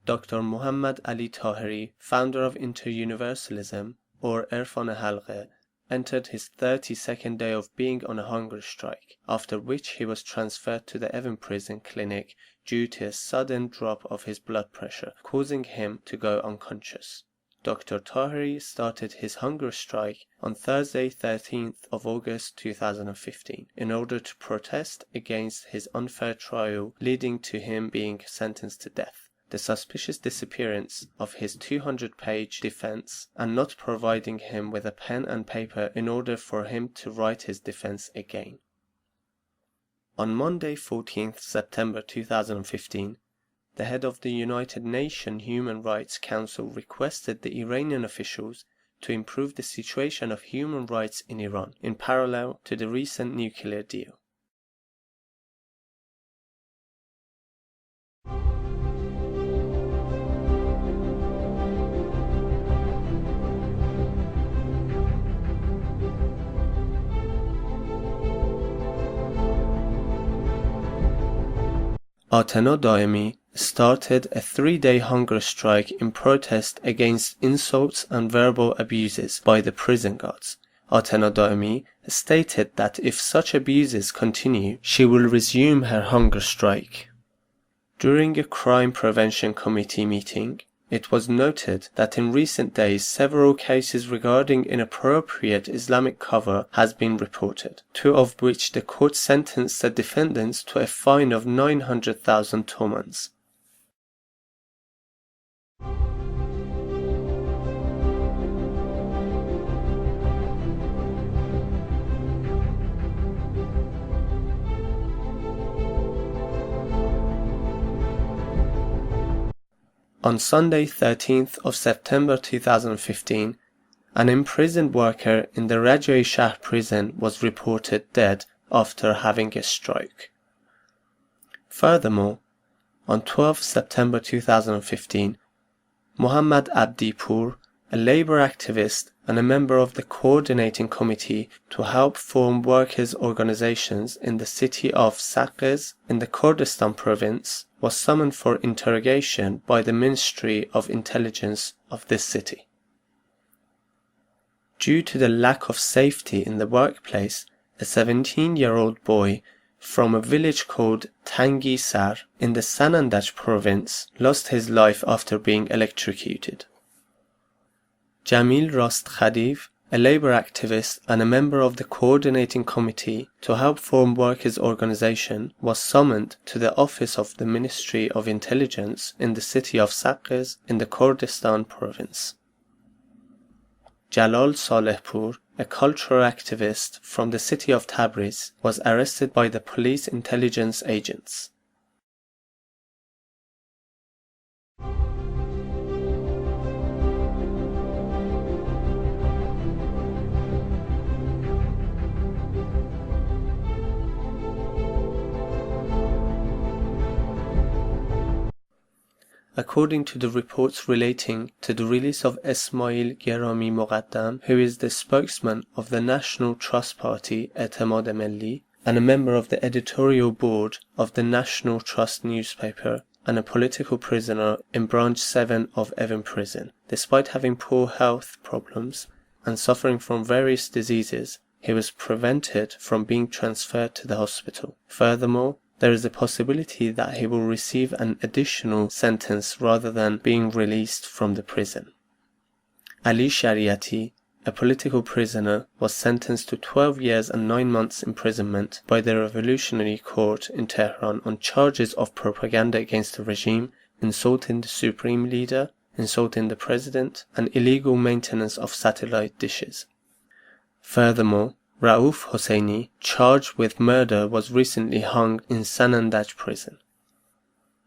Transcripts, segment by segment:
Dr. Muhammad Ali Tahiri, founder of Inter-Universalism, or Irfan Halqe, entered his 32nd day of being on a hunger strike, after which he was transferred to the Evin Prison Clinic due to a sudden drop of his blood pressure, causing him to go unconscious. Dr. Tahiri started his hunger strike on Thursday, 13th of August 2015, in order to protest against his unfair trial leading to him being sentenced to death, the suspicious disappearance of his 200-page defense, and not providing him with a pen and paper in order for him to write his defense again. On Monday, 14th September 2015, the head of the United Nations Human Rights Council requested the Iranian officials to improve the situation of human rights in Iran in parallel to the recent nuclear deal. Atena Daemi started a 3-day hunger strike in protest against insults and verbal abuses by the prison guards. Atena Daemi stated that if such abuses continue, she will resume her hunger strike. During a Crime Prevention Committee meeting, it was noted that in recent days several cases regarding inappropriate Islamic cover has been reported, 2 of which the court sentenced the defendants to a fine of 900,000 tomans. On Sunday 13th of September 2015, an imprisoned worker in the Rajai Shahr prison was reported dead after having a stroke. Furthermore, on 12th September 2015, Muhammad Abdipur, a labor activist and a member of the coordinating committee to help form workers' organizations in the city of Saqqez in the Kurdistan province, was summoned for interrogation by the Ministry of Intelligence of this city. Due to the lack of safety in the workplace, a 17-year-old boy from a village called Tangi Sar in the Sanandaj province lost his life after being electrocuted. Jamil Rast Khadiv, a labor activist and a member of the coordinating committee to help form workers' organization, was summoned to the office of the Ministry of Intelligence in the city of Saqqez in the Kurdistan province. Jalal Salehpur, a cultural activist from the city of Tabriz, was arrested by the police intelligence agents. According to the reports relating to the release of Esmail Gerami Moqaddam, who is the spokesman of the National Trust Party Etemad Milli and a member of the editorial board of the National Trust newspaper and a political prisoner in Branch 7 of Evin Prison, despite having poor health problems and suffering from various diseases, he was prevented from being transferred to the hospital. Furthermore, there is a possibility that he will receive an additional sentence rather than being released from the prison. Ali Shariati, a political prisoner, was sentenced to 12 years and 9 months imprisonment by the Revolutionary Court in Tehran on charges of propaganda against the regime, insulting the supreme leader, insulting the president, and illegal maintenance of satellite dishes. Furthermore, Rauf Hosseini, charged with murder, was recently hung in Sanandaj prison.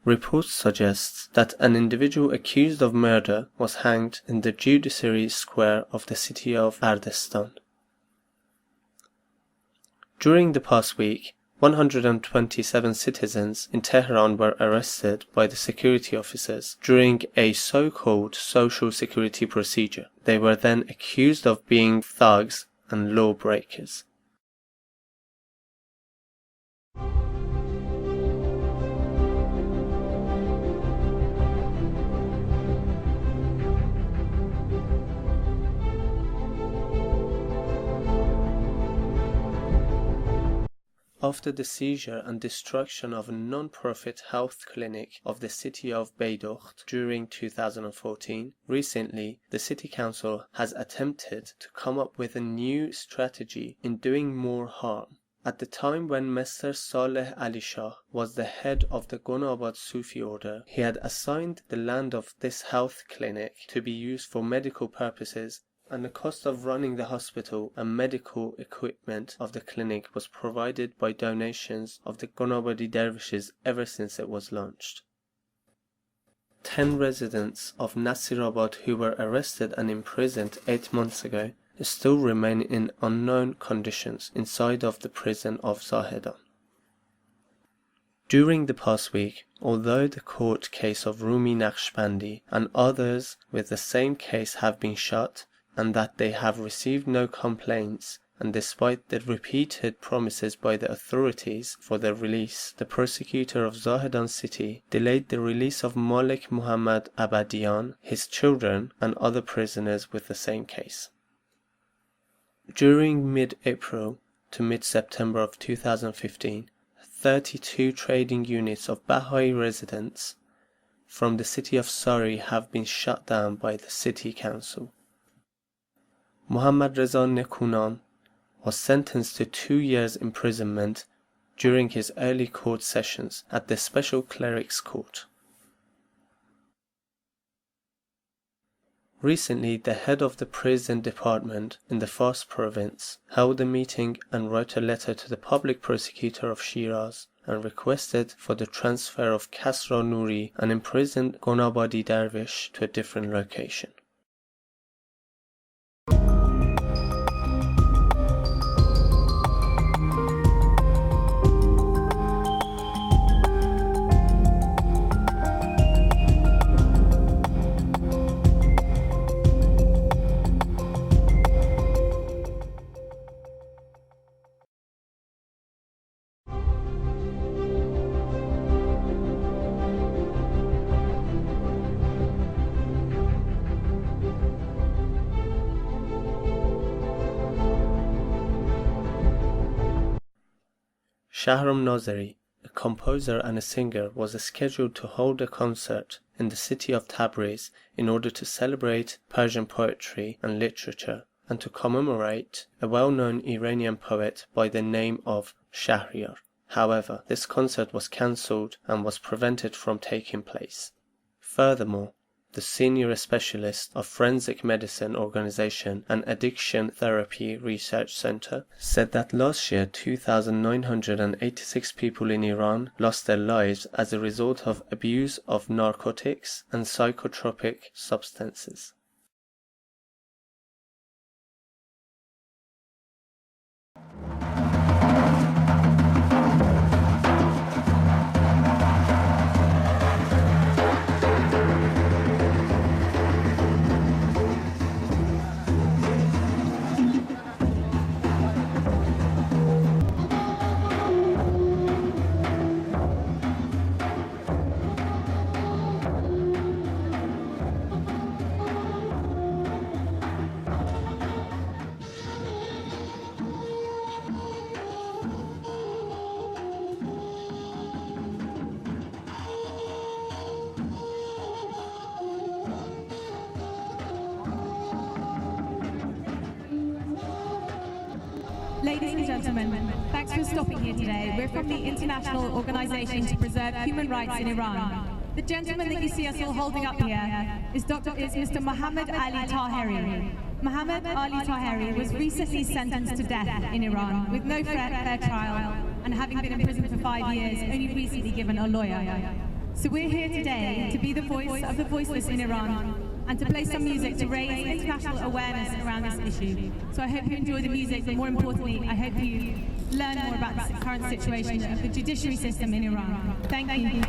Reports suggest that an individual accused of murder was hanged in the judiciary square of the city of Ardestan. During the past week, 127 citizens in Tehran were arrested by the security officers during a so-called social security procedure. They were then accused of being thugs and lawbreakers. After the seizure and destruction of a non-profit health clinic of the city of Beidocht during 2014, recently the city council has attempted to come up with a new strategy in doing more harm. At the time when Mr. Saleh Ali Shah was the head of the Gonabad Sufi order, he had assigned the land of this health clinic to be used for medical purposes, and the cost of running the hospital and medical equipment of the clinic was provided by donations of the Gonabadi dervishes ever since it was launched. 10 residents of Nasirabad who were arrested and imprisoned 8 months ago still remain in unknown conditions inside of the prison of Zahedan. During the past week, although the court case of Rumi Naqshbandi and others with the same case have been shut, and that they have received no complaints, and despite the repeated promises by the authorities for their release, the prosecutor of Zahedan city delayed the release of Malik Muhammad Abadian, his children, and other prisoners with the same case. During mid-April to mid-September of 2015, 32 trading units of Baha'i residents from the city of Sari have been shut down by the city council. Muhammad Reza Nekunan was sentenced to 2 years imprisonment during his early court sessions at the Special Clerics Court. Recently, the head of the prison department in the Fars province held a meeting and wrote a letter to the public prosecutor of Shiraz and requested for the transfer of Kasra Nuri, an imprisoned Gonabadi dervish, to a different location. Shahram Nazari, a composer and a singer, was scheduled to hold a concert in the city of Tabriz in order to celebrate Persian poetry and literature and to commemorate a well-known Iranian poet by the name of Shahryar. However, this concert was cancelled and was prevented from taking place. Furthermore, the senior specialist of Forensic Medicine Organization and Addiction Therapy Research Center said that last year 2,986 people in Iran lost their lives as a result of abuse of narcotics and psychotropic substances. Ladies and gentlemen, thanks for stopping here today. We're from the International Organization to Preserve Human Rights in Iran. The gentleman that you see us all holding up here is Mr. Mohammad Ali Taheri. Mohammad Ali Taheri was recently sentenced to death in Iran with no fair trial and having been in prison for 5 years, only recently given a lawyer. So we're here today to be the voice of the voiceless in Iran and to play some music to raise international awareness around this issue. So I hope you enjoy the music, but more importantly, I hope you learn more about the current situation of the judiciary system in Iran. Thank you.